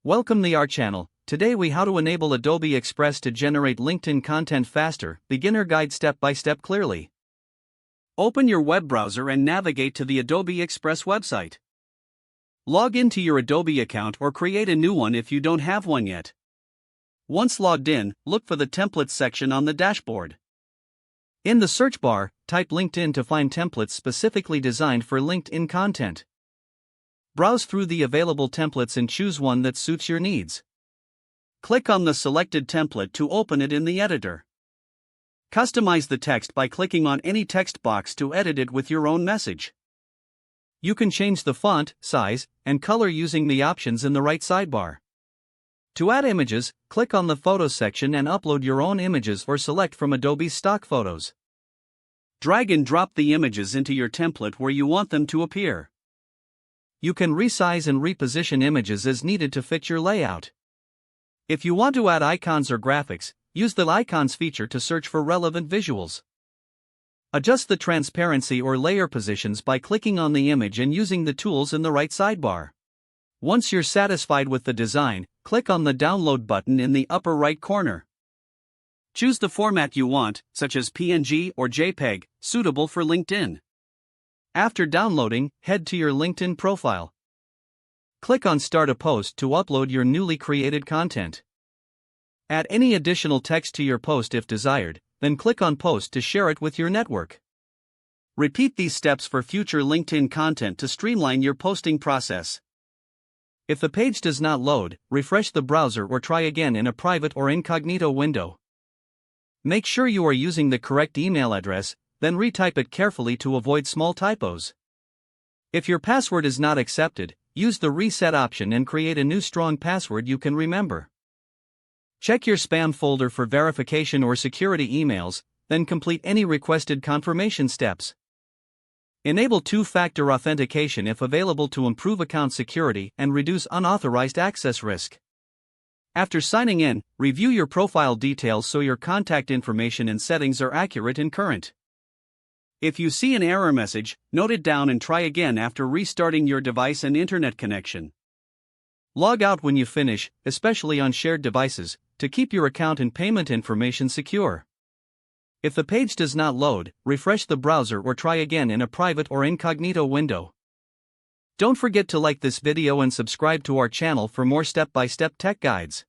Welcome to our channel. Today we how to enable Adobe Express to generate LinkedIn content faster, beginner guide step by step clearly. Open your web browser and navigate to the Adobe Express website. Log into your Adobe account or create a new one if you don't have one yet. Once logged in, look for the templates section on the dashboard. In the search bar, type LinkedIn to find templates specifically designed for LinkedIn content. Browse through the available templates and choose one that suits your needs. Click on the selected template to open it in the editor. Customize the text by clicking on any text box to edit it with your own message. You can change the font, size, and color using the options in the right sidebar. To add images, click on the Photos section and upload your own images or select from Adobe's stock photos. Drag and drop the images into your template where you want them to appear. You can resize and reposition images as needed to fit your layout. If you want to add icons or graphics, use the Icons feature to search for relevant visuals. Adjust the transparency or layer positions by clicking on the image and using the tools in the right sidebar. Once you're satisfied with the design, click on the Download button in the upper right corner. Choose the format you want, such as PNG or JPEG, suitable for LinkedIn. After downloading, head to your LinkedIn profile. Click on Start a Post to upload your newly created content. Add any additional text to your post if desired, then click on Post to share it with your network. Repeat these steps for future LinkedIn content to streamline your posting process. If the page does not load, refresh the browser or try again in a private or incognito window. Make sure you are using the correct email address, then retype it carefully to avoid small typos. If your password is not accepted, use the Reset option and create a new strong password you can remember. Check your spam folder for verification or security emails, then complete any requested confirmation steps. Enable two-factor authentication if available to improve account security and reduce unauthorized access risk. After signing in, review your profile details so your contact information and settings are accurate and current. If you see an error message, note it down and try again after restarting your device and internet connection. Log out when you finish, especially on shared devices, to keep your account and payment information secure. If the page does not load, refresh the browser or try again in a private or incognito window. Don't forget to like this video and subscribe to our channel for more step-by-step tech guides.